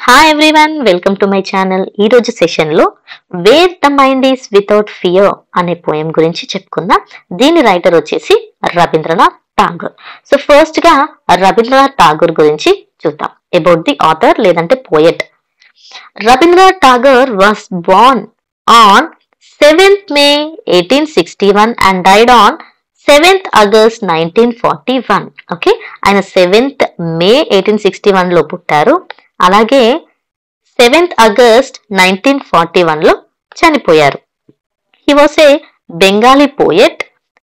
Hi everyone, welcome to my channel. ఈ రోజు session లో where the mind is without fear అనే poem గురించి చెప్పుకుందాం. దీని రైటర్ వచ్చేసి రవీంద్రనాథ్ ఠాగూర్. సో ఫస్ట్ గా రవీంద్రనాథ్ ఠాగూర్ గురించి చూద్దాం. అబౌట్ ది ఆథర్ లేదంటే poet. Rabindranath Tagore was born on 7th May 1861 and died on 7th August 1941. Okay, ఆయన 7th May 1861 లో పుట్టారు. అలాగే 7th August 1941 లో చనిపోయారు. He was a Bengali poet,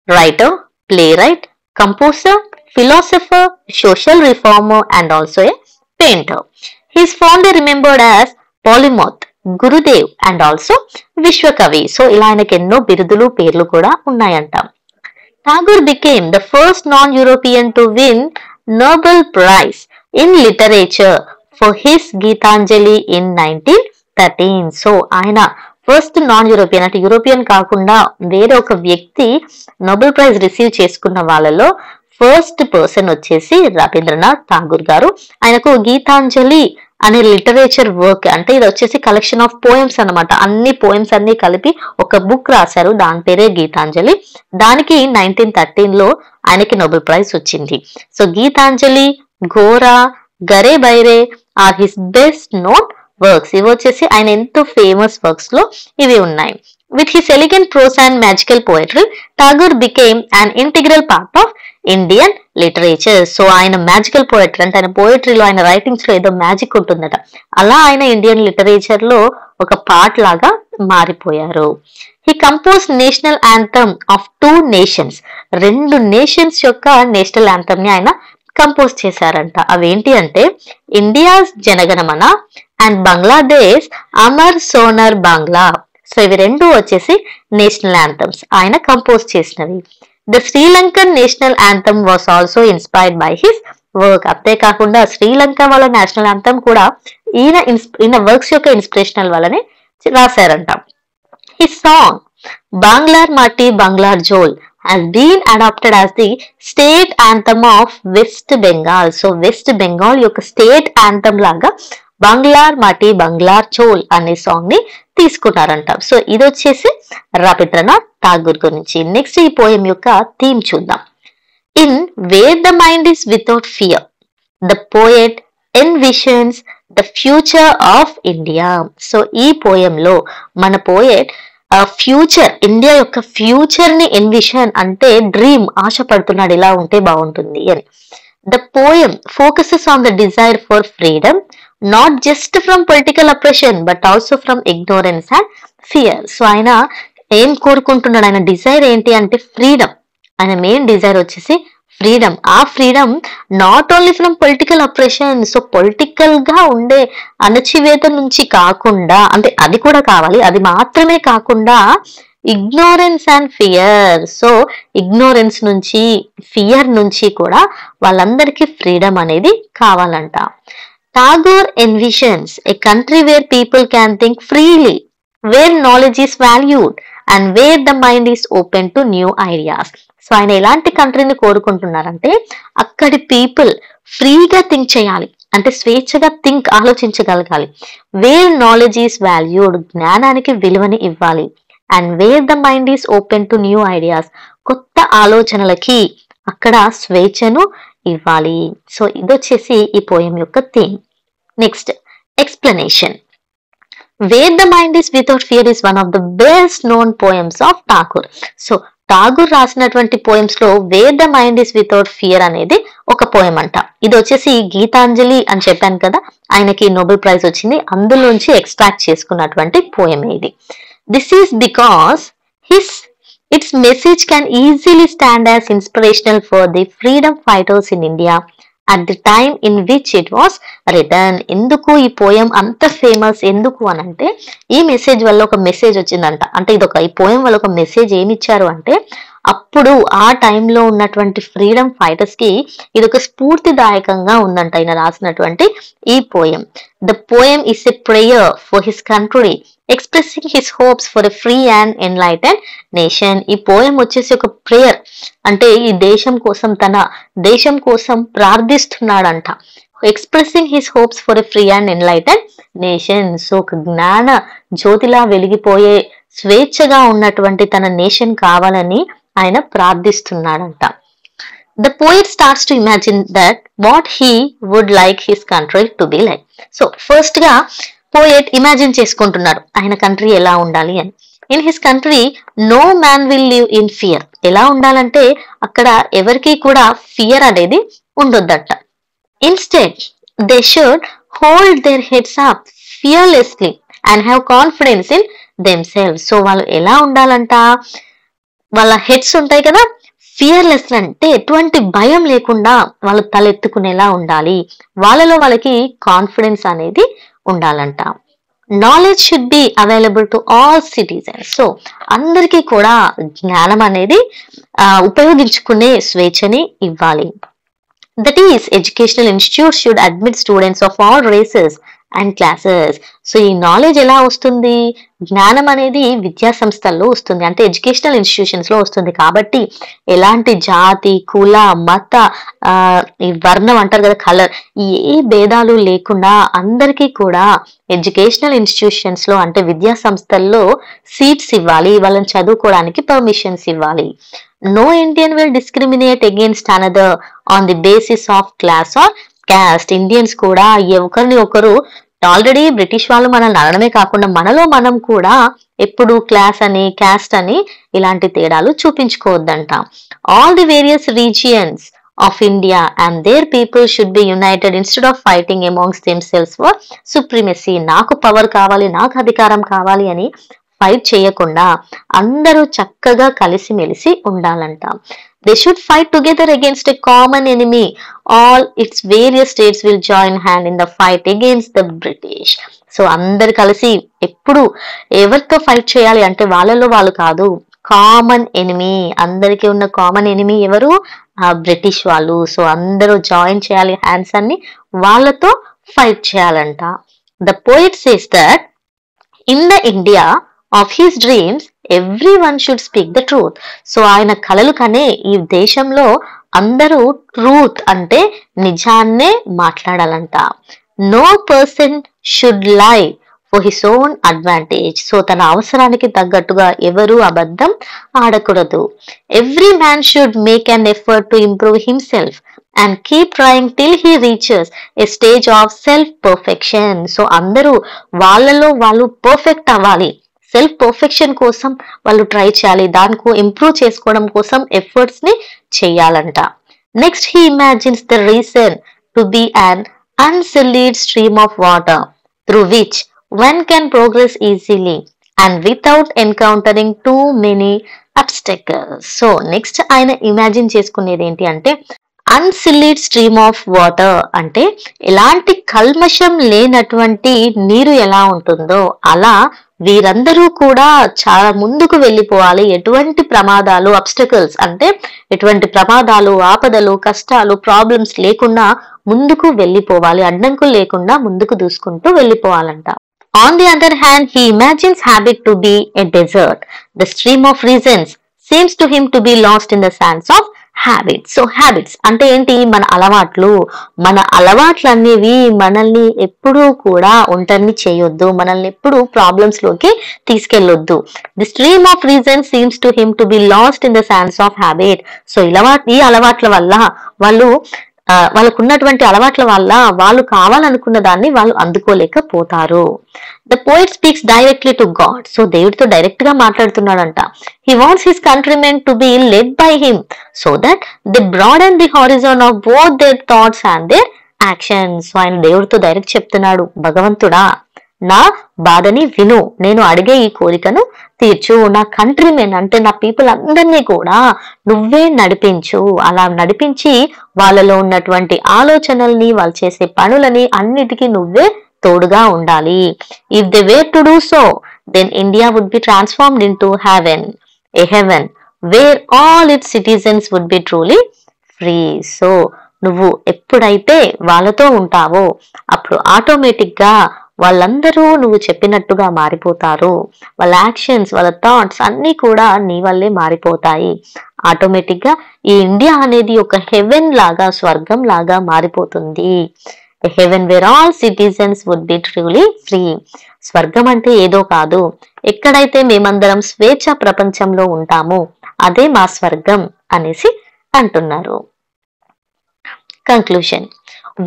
writer, playwright, composer, philosopher, social reformer and also a painter. He is fondly remembered as polymath, Gurudev and also Vishwakavi. So ఇలా ఆయనకి ఎన్నో బిరుదులు పేర్లు కూడా ఉన్నాయంట. Tagore became the first non-European to win Nobel Prize in Literature for his Geetanjali in 1913. So ఆయన first non European, అంటే European కాకుండా వేరే ఒక వ్యక్తి నోబెల్ ప్రైజ్ రిసీవ్ చేసుకున్న వాళ్ళలో ఫస్ట్ పర్సన్ వచ్చేసి రవీంద్రనాథ్ ఠాగూర్ గారు. ఆయనకు గీతాంజలి అనే లిటరేచర్ వర్క్, అంటే ఇది వచ్చేసి కలెక్షన్ ఆఫ్ పోయమ్స్ అనమాట. అన్ని పోయమ్స్ అన్ని కలిపి ఒక బుక్ రాశారు, దాని పేరే గీతాంజలి. దానికి 1913 లో ఆయనకి నోబెల్ ప్రైజ్ వచ్చింది. So Gitanjali, Gora, Ghare Baire are his best known works. ఇవి వచ్చేసి ఆయన ఎంతో ఫేమస్ వర్క్స్ లో ఇవి ఉన్నాయి. With his elegant prose and magical poetry, Tagore became an integral part of Indian literature. So ఆయన మ్యాజికల్ పోయట్రీ, అంటే ఆయన పోయట్రీలో, ఆయన రైటింగ్స్ లో ఏదో మ్యాజిక్ ఉంటుందట. అలా ఆయన ఇండియన్ లిటరేచర్ లో ఒక పార్ట్ లాగా మారిపోయారు. He compose national anthem of 2 nations. 2 nations యొక్క నేషనల్ యాంథమ్ ని ఆయన కంపోజ్ చేశారంట. అవేంటి అంటే India's Jana Gana Mana and Bangladesh Amar Sonar Bangla. So ఇవి రెండు వచ్చేసి నేషనల్ యాంథమ్స్ ఆయన కంపోజ్ చేసినవి. The Sri Lankan national anthem was also inspired by his work. అంతేకాకుండా శ్రీలంక వాళ్ళ నేషనల్ యాంథమ్ కూడా ఈయన వర్క్స్ యొక్క ఇన్స్పిరేషనల్ వల్లనే రాశారంట. హిస్ సాంగ్ బాంగ్లార్ మాటి బంగ్లార్ Jal has been adopted as the state anthem of West Bengal. So west Bengal యొక్క స్టేట్ యాంథమ్ లాగా బంగ్లార్ మాటి బంగ్లార్ చోల్ అనే సాంగ్ ని తీసుకున్నారంట. సో ఇది వచ్చేసి రవీంద్రనాథ్ ఠాగూర్ గురించి. నెక్స్ట్ ఈ పోయం యొక్క థీమ్ చూద్దాం. In where the mind is without fear, the poet envisions the future of India. So ఈ పోయంలో మన పోయట్ ఫ్యూచర్, ఇండియా యొక్క ఫ్యూచర్ ని ఎన్విషన్ అంటే డ్రీమ్, ఆశపడుతున్నాడు ఇలా ఉంటే బాగుంటుంది అని. The poem focuses on the desire for freedom, not just from political oppression but also from ignorance and fear. So ఆయన ఏం కోరుకుంటున్నాడు, ఆయన డిజైర్ ఏంటి అంటే ఫ్రీడమ్. ఆయన మెయిన్ డిజైర్ వచ్చేసి ఫ్రీడమ్. ఆ freedom not only from political oppression, so political గా ఉండే అణచివేత నుంచి కాకుండా, అంటే అది కూడా కావాలి, అది మాత్రమే కాకుండా ignorance and fear. So ignorance నుంచి, ఫియర్ నుంచి కూడా వాళ్ళందరికీ ఫ్రీడమ్ అనేది కావాలంట. Tagore envisions a country where people can think freely, where knowledge is valued and where the mind is open to new ideas. So ఆయన ఎలాంటి కంట్రీని కోరుకుంటున్నారంటే అక్కడి పీపుల్ ఫ్రీగా థింక్ చేయాలి, అంటే స్వేచ్ఛగా ఆలోచించగలగాలి. వేర్ నాలెడ్జ్ ఈస్ వాల్యూడ్, జ్ఞానానికి విలువని ఇవ్వాలి. And wear the mind is open to new ideas, కొత్త ఆలోచనలకి అక్కడ స్వేచ్ఛను ఇవ్వాలి. సో ఇది వచ్చేసి ఈ పోయం యొక్క theme. Next explanation. Where the mind is without fear is one of the best known poems of Tagore. So Tagore రాసినటువంటి పోయమ్స్ లో where the mind is without fear అనేది ఒక పోయం అంట. ఇది వచ్చేసి గీతాంజలి అని చెప్పాను కదా, ఆయనకి నోబెల్ ప్రైజ్ వచ్చింది, అందులోంచి ఎక్స్ట్రాక్ట్ చేసుకున్నటువంటి పోయం ఇది. This is because its message can easily stand as inspirational for the freedom fighters in India at the time in which it was written. ఎందుకు ఈ పోయం అంత ఫేమస్ ఎందుకు అని అంటే ఈ మెసేజ్ వల్ల ఒక మెసేజ్ వచ్చిందంట. అంటే ఈ పోయం వల్ల ఒక మెసేజ్ ఏమి ఇచ్చారు అంటే అప్పుడు ఆ టైంలో ఉన్నటువంటి ఫ్రీడమ్ ఫైటర్స్ కి ఇది ఒక స్ఫూర్తిదాయకంగా ఉందంట ఆయన రాసినటువంటి ఈ poem. The poem is a prayer for his country, expressing his hopes for a free and enlighten nation. ఈ పోయం వచ్చేసి ఒక ప్రేయర్, అంటే ఈ దేశం కోసం, తన దేశం కోసం ప్రార్థిస్తున్నాడంట. Expressing his hopes for a free and enlighten nation. So ఒక జ్ఞాన జ్యోతిలా వెలిగిపోయే స్వేచ్ఛగా ఉన్నటువంటి తన నేషన్ కావాలని ఆయన ప్రార్థిస్తున్నాడంట. The poet starts to imagine that what he would like his country to be like. So first గా పోయెట్ ఇమాజిన్ చేసుకుంటున్నాడు ఆయన కంట్రీ ఎలా ఉండాలి అని. In his country no man will live in fear. ఎలా ఉండాలంటే అక్కడ ఎవరికి కూడా ఫియర్ అనేది ఉండొద్దట. Instead they should hold their heads up fearlessly and have confidence in themselves. So వాళ్ళు ఎలా ఉండాలంట, వాళ్ళ హెడ్స్ ఉంటాయి కదా, ఫియర్లెస్ అంటే ఎటువంటి భయం లేకుండా వాళ్ళు తలెత్తుకునేలా ఉండాలి, వాళ్ళలో వాళ్ళకి కాన్ఫిడెన్స్ అనేది ఉండాలంట. Knowledge should be available to all citizens. So అందరికీ కూడా జ్ఞానం అనేది ఉపయోగించుకునే స్వేచ్ఛని ఇవ్వాలి. That is educational institute should admit students of all races and classes. So ఈ నాలెడ్జ్ ఎలా వస్తుంది, జ్ఞానం అనేది విద్యా సంస్థల్లో వస్తుంది, అంటే ఎడ్యుకేషనల్ ఇన్స్టిట్యూషన్స్ లో వస్తుంది. కాబట్టి ఎలాంటి జాతి, కుల, మత, ఈ వర్ణం అంటారు కదా, కలర్, ఏ భేదాలు లేకుండా అందరికీ కూడా ఎడ్యుకేషనల్ ఇన్స్టిట్యూషన్స్ లో అంటే విద్యా సంస్థల్లో సీట్స్ ఇవ్వాలి, వాళ్ళని చదువుకోవడానికి పర్మిషన్స్ ఇవ్వాలి. No Indian will discriminate against another on the basis of class or caste. Indians కూడా ఒకరిని ఒకరు, ఆల్రెడీ బ్రిటిష్ వాళ్ళు మనల్ని అనడమే కాకుండా మనలో మనం కూడా ఎప్పుడు క్లాస్ అని, క్యాస్ట్ అని ఇలాంటి తేడాలు చూపించుకోవద్దంట. All the various regions of India and their people should be united instead of fighting amongst themselves for supremacy. నాకు పవర్ కావాలి, నాకు అధికారం కావాలి అని ఫైట్ చేయకుండా అందరూ చక్కగా కలిసిమెలిసి ఉండాలంట. They should fight together against a common enemy. All its various states will join hand in the fight against the British. So అందరు కలిసి ఎప్పుడు ఎవరితో ఫైట్ చేయాలి అంటే వాళ్ళలో వాళ్ళు కాదు, కామన్ ఎనిమీ, అందరికీ ఉన్న కామన్ ఎనిమీ ఎవరు, బ్రిటిష్ వాళ్ళు. సో అందరూ జాయిన్ చేయాలి హ్యాండ్స్ అన్ని, వాళ్ళతో ఫైట్ చేయాలంట. The poet says that in the India of his dreams everyone should speak the truth. So ఆయన కలలు కనే ఈ దేశంలో అందరూ ట్రూత్ అంటే నిజాన్నే మాట్లాడాలంట. No person should lie for his own advantage. So తన అవసరానికి తగ్గట్టుగా ఎవరు అబద్ధం ఆడకూడదు. Every man should make an effort to improve himself and keep trying till he reaches A stage of self perfection. So అందరూ వాళ్ళలో వాళ్ళు పర్ఫెక్ట్ అవ్వాలి, సెల్ఫ్ పర్ఫెక్షన్ కోసం వాళ్ళు ట్రై చేయాలి, దానికి ఇంప్రూవ్ చేసుకోవడం కోసం ఎఫర్ట్స్ ని చేయాలంట. Next he imagines the reason to be an unsullied stream of water through which one can progress easily and without encountering too many obstacles. So next ఆయన imagine చేసుకునేది ఏంటి అంటే అన్సిల్లీడ్ స్ట్రీమ్ ఆఫ్ వాటర్ అంటే ఎలాంటి కల్మషం లేనటువంటి నీరు ఎలా ఉంటుందో అలా వీరందరూ కూడా చాలా ముందుకు వెళ్ళిపోవాలి. ఎటువంటి ప్రమాదాలు, అబ్స్టకల్స్ అంటే ఎటువంటి ప్రమాదాలు, ఆపదలు, కష్టాలు, ప్రాబ్లమ్స్ లేకుండా ముందుకు వెళ్ళిపోవాలి, అడ్డంకులు లేకుండా ముందుకు దూసుకుంటూ వెళ్ళిపోవాలంట. On the other hand, he imagines habit to be a desert. The stream of reasons seems to him to be lost in the sands of habits. So habits అంటే ఏంటి, మన అలవాట్లు. మన అలవాట్లు అనేవి మనల్ని ఎప్పుడూ కూడా ఒంటరిని చేయొద్దు, మనల్ని ఎప్పుడు ప్రాబ్లమ్స్ లోకి తీసుకెళ్లొద్దు. The stream of reason seems to him to be lost in the sands of habit. So ఈ అలవాట్ల వల్ల వాళ్ళకు ఉన్నటువంటి అలవాట్ల వల్ల వాళ్ళు కావాలనుకున్న దాన్ని వాళ్ళు అందుకోలేకపోతారు. The poet speaks directly to God. So దేవుడితో డైరెక్ట్ గా మాట్లాడుతున్నాడంట. He wants his countrymen to be led by him so that they broaden the horizon of both their thoughts and their actions. So ఆయన దేవుడితో direct చెప్తున్నాడు, భగవంతుడా నా బాధని విను, నేను అడిగే ఈ కోరికను తీర్చు, నా కంట్రీమెన్ అంటే నా పీపుల్ అందరినీ కూడా నువ్వే నడిపించు, అలా నడిపించి వాళ్ళలో ఉన్నటువంటి ఆలోచనల్ని, వాళ్ళు చేసే పనులని అన్నిటికీ నువ్వే తోడుగా ఉండాలి. If they were to do so then India would be transformed into a heaven where all its citizens would be truly free. So నువ్వు ఎప్పుడైతే వాళ్ళతో ఉంటావో అప్పుడు ఆటోమేటిక్ గా వాళ్ళందరూ నువ్వు చెప్పినట్టుగా మారిపోతారు, వాళ్ళ యాక్షన్స్, వాళ్ళ థాట్స్ అన్ని కూడా నీ వల్లే మారిపోతాయి. ఆటోమేటిక్ గా ఈ ఇండియా అనేది ఒక హెవెన్ లాగా, స్వర్గం లాగా మారిపోతుంది. A heaven where all citizens would be truly free. స్వర్గం అంటే ఏదో కాదు, ఎక్కడైతే మేమందరం స్వేచ్ఛ ప్రపంచంలో ఉంటామో అదే మా స్వర్గం అనేసి అంటున్నారు. Conclusion.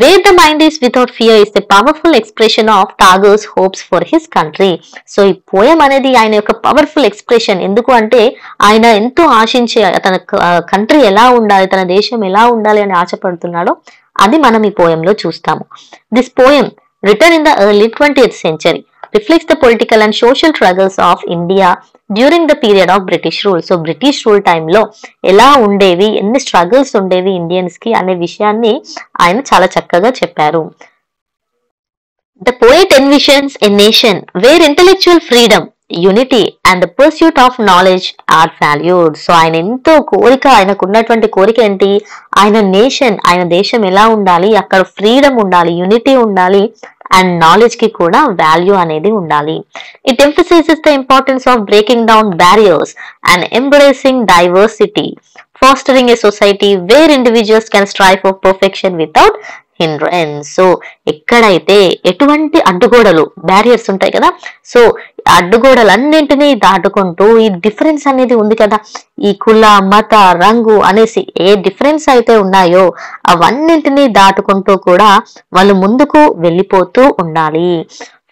Where the mind is without fear is a powerful expression of Tagore's hopes for his country. So ఈ పోయం అనేది ఆయన యొక్క పవర్ఫుల్ ఎక్స్ప్రెషన్. ఎందుకు అంటే ఆయన ఎంతో ఆశించే తన కంట్రీ ఎలా ఉండాలి, తన దేశం ఎలా ఉండాలి అని ఆశపడుతున్నాడో అది మనం ఈ పోయంలో చూస్తాము. This poem written in the early 20th century reflects the political and social struggles of India during the period of British rule. So British rule టైంలో ఎలా ఉండేవి, ఎన్ని స్ట్రగుల్స్ ఉండేవి ఇండియన్స్ కి అనే విషయాన్ని ఆయన చాలా చక్కగా చెప్పారు. The poet envisions a nation where intellectual freedom, unity and the pursuit of knowledge are valued. So ఆయన ఎంతో కోరిక, ఆయనకు ఉన్నటువంటి కోరిక ఏంటి, ఆయన నేషన్, ఆయన దేశం ఎలా ఉండాలి, అక్కడ ఫ్రీడమ్ ఉండాలి, యూనిటీ ఉండాలి అండ్ నాలెడ్జ్ కి కూడా వాల్యూ అనేది ఉండాలి. It emphasises the importance of breaking down barriers and embracing diversity, fostering A society where individuals can strive for perfection without hindrance. So ఎక్కడైతే ఎటువంటి అడ్డుగోడలు, బ్యారియర్స్ ఉంటాయి కదా, సో అడ్డుగోడలన్నింటినీ దాటుకుంటూ ఈ డిఫరెన్స్ అనేది ఉంది కదా, ఈ కుల మత రంగు అనేసి ఏ డిఫరెన్స్ అయితే ఉన్నాయో అవన్నింటినీ దాటుకుంటూ కూడా వాళ్ళు ముందుకు వెళ్ళిపోతూ ఉండాలి.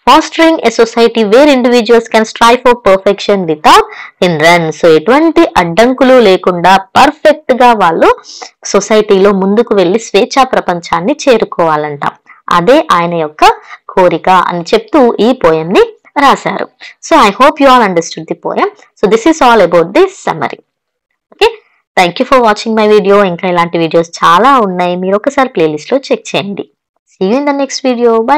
Fostering a society where individuals can strive for perfection without hindrance. So ఎటువంటి అడ్డంకులు లేకుండా పర్ఫెక్ట్ గా వాళ్ళు సొసైటీలో ముందుకు వెళ్ళి స్వేచ్ఛా ప్రపంచాన్ని చేరుకోవాలంట. అదే ఆయన యొక్క కోరిక అని చెప్తూ ఈ పోయం ని రాశారు. So I hope you all understood the poem. So this is all about this summary. Okay, thank you for watching my video. ఇంకా ఇలాంటి వీడియోస్ చాలా ఉన్నాయి, మీరు ఒకసారి ప్లేలిస్ట్ లో చెక్ చేయండి. See you in the next video. By.